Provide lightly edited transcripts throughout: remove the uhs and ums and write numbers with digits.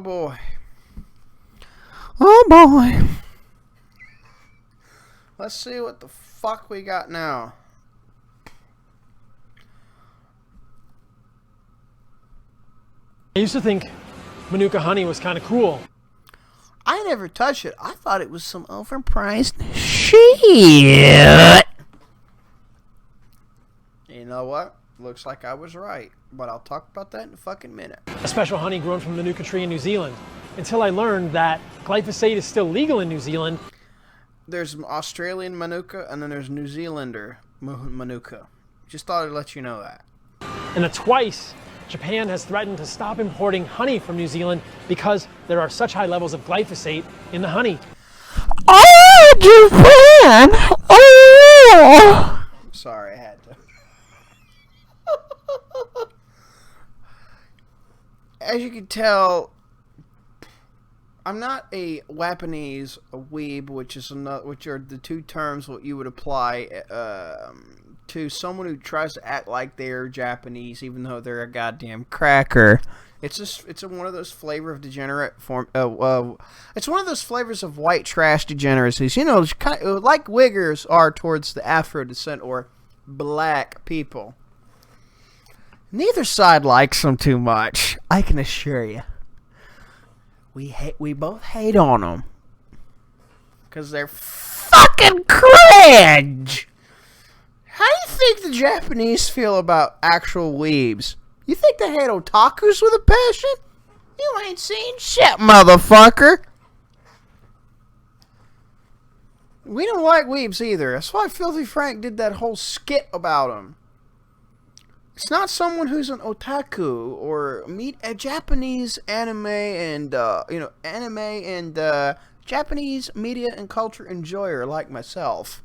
boy. Oh boy. Let's see what the fuck we got now. I used to think Manuka Honey was kind of cool. I never touched it. I thought it was some overpriced shit. You know what? Looks like I was right. But I'll talk about that in a fucking minute. A special honey grown from the Manuka tree in New Zealand. Until I learned that glyphosate is still legal in New Zealand. There's Australian Manuka and then there's New Zealander Manuka. Just thought I'd let you know that. And that twice, Japan has threatened to stop importing honey from New Zealand because there are such high levels of glyphosate in the honey. Oh, Japan! Oh! Sorry, I had to. As you can tell, I'm not a Japanese weeb, which are the two terms what you would apply to someone who tries to act like they're Japanese, even though they're a goddamn cracker. It's one of those flavor of degenerate form. It's one of those flavors of white trash degeneracies. You know, kind of, like Wiggers are towards the Afro descent or black people. Neither side likes them too much. I can assure you. We both hate on them because they're fucking cringe. How do you think the Japanese feel about actual weebs? You think they hate otakus with a passion? You ain't seen shit, motherfucker. We don't like weebs either. That's why Filthy Frank did that whole skit about them. It's not someone who's an otaku or a Japanese anime and Japanese media and culture enjoyer like myself.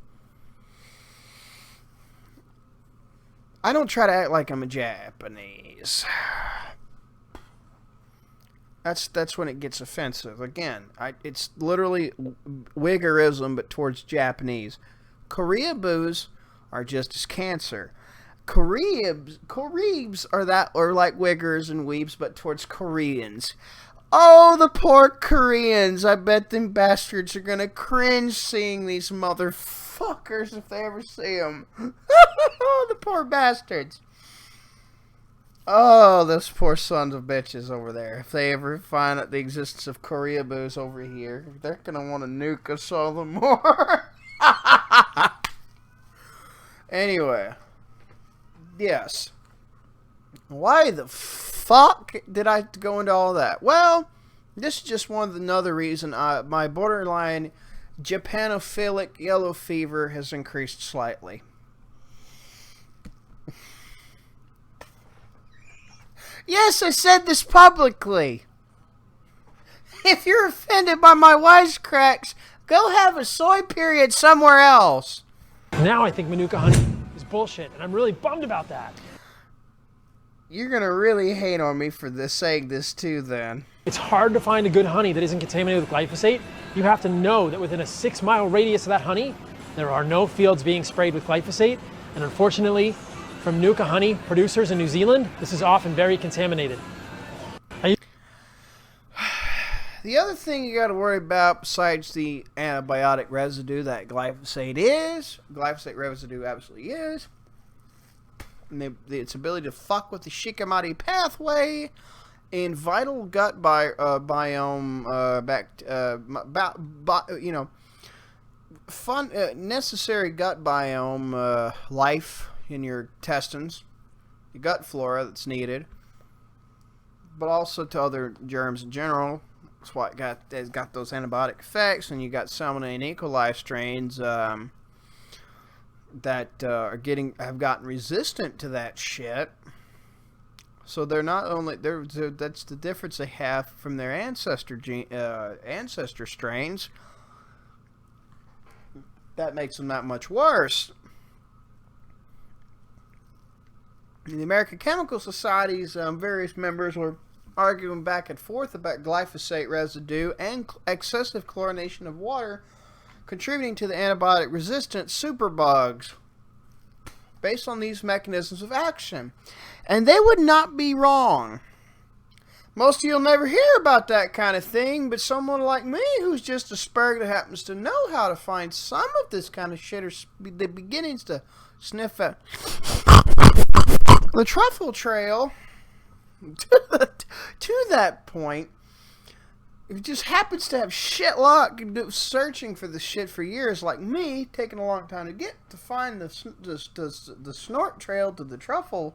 I don't try to act like I'm a Japanese. That's when it gets offensive. Again, it's literally Wiggerism, but towards Japanese. Korea boos are just as cancer. Koreebs are like Wiggers and Weebs, but towards Koreans. Oh, the poor Koreans. I bet them bastards are gonna cringe seeing these motherfuckers if they ever see them. The poor bastards. Oh, those poor sons of bitches over there. If they ever find out the existence of Korea boos over here, they're gonna want to nuke us all the more. Anyway. Yes. Why the fuck did I go into all that? Well, this is just another reason my borderline Japanophilic yellow fever has increased slightly. Yes, I said this publicly. If you're offended by my wisecracks, go have a soy period somewhere else. Now I think Manuka Honey is bullshit, and I'm really bummed about that. You're gonna really hate on me for saying this too, then. It's hard to find a good honey that isn't contaminated with glyphosate. You have to know that within a 6-mile radius of that honey, there are no fields being sprayed with glyphosate, and unfortunately, from Manuka Honey producers in New Zealand, this is often very contaminated. The other thing you got to worry about besides the antibiotic residue that glyphosate residue absolutely is, its ability to fuck with the Shikimori pathway in vital gut biome, necessary gut biome life in your intestines, your gut flora that's needed, but also to other germs in general. That's why it's got those antibiotic effects, and you got Salmonella and E. coli strains that have gotten resistant to that shit. So they're not only that's the difference they have from their ancestor strains. That makes them that much worse. The American Chemical Society's various members were arguing back and forth about glyphosate residue and excessive chlorination of water contributing to the antibiotic-resistant superbugs based on these mechanisms of action. And they would not be wrong. Most of you'll never hear about that kind of thing, but someone like me who's just a spurg that happens to know how to find some of this kind of shit or the beginnings to sniff out the truffle trail to that point. It just happens to have shit luck searching for the shit for years, like me, taking a long time to get to find the snort trail to the truffle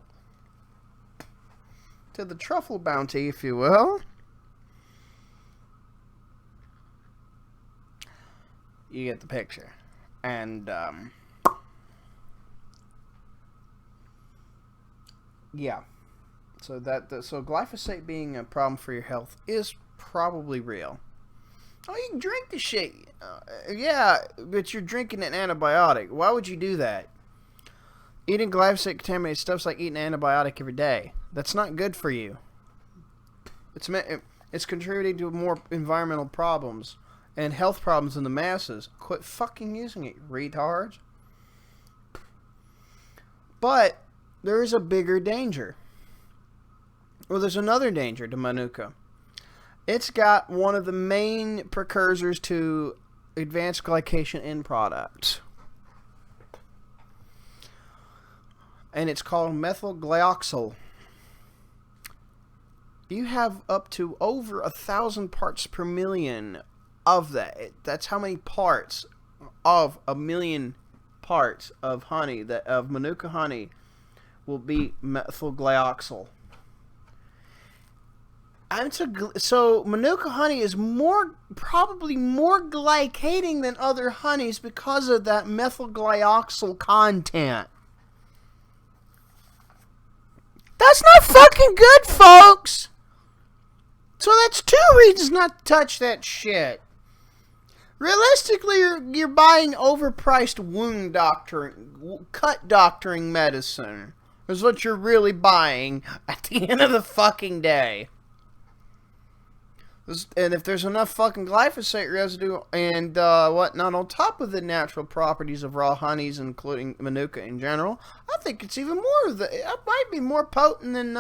bounty, if you will. You get the picture. And yeah. So so glyphosate being a problem for your health is probably real. Oh, you can drink the shit. Yeah, but you're drinking an antibiotic. Why would you do that? Eating glyphosate contaminated stuff's like eating an antibiotic every day. That's not good for you. It's contributing to more environmental problems and health problems in the masses. Quit fucking using it, retards. But there is a bigger danger. Well, there's another danger to Manuka. It's got one of the main precursors to advanced glycation end products. And it's called methyl glyoxal. You have up to over 1,000 parts per million of that. That's how many parts of a million parts of honey, of Manuka honey, will be methyl glyoxal. So Manuka honey is probably more glycating than other honeys because of that methyl glyoxal content. That's not fucking good, folks. So that's 2 reasons not to touch that shit. Realistically, you're buying overpriced wound doctoring, cut doctoring medicine. Is what you're really buying at the end of the fucking day. And if there's enough fucking glyphosate residue and whatnot on top of the natural properties of raw honeys, including Manuka in general, I think it's even more. It might be more potent than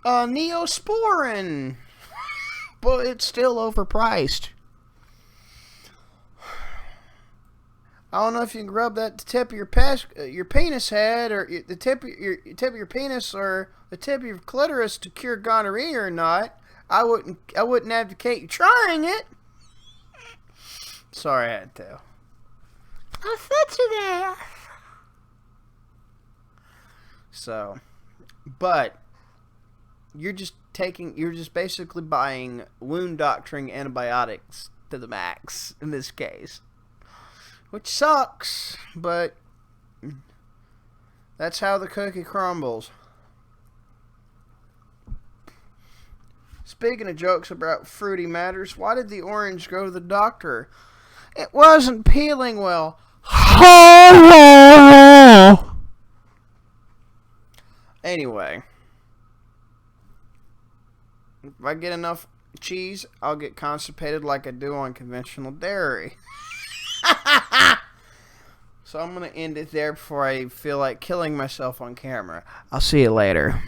Neosporin, but it's still overpriced. I don't know if you can rub that the tip of your penis head, or the tip of your penis, or the tip of your clitoris to cure gonorrhea or not. I wouldn't advocate you trying it. Sorry, I had to. I said to that. So, but you're just basically buying wound doctoring antibiotics to the max in this case, which sucks, but that's how the cookie crumbles. Speaking of jokes about fruity matters, why did the orange go to the doctor? It wasn't peeling well. Anyway, if I get enough cheese, I'll get constipated like I do on conventional dairy. So I'm going to end it there before I feel like killing myself on camera. I'll see you later.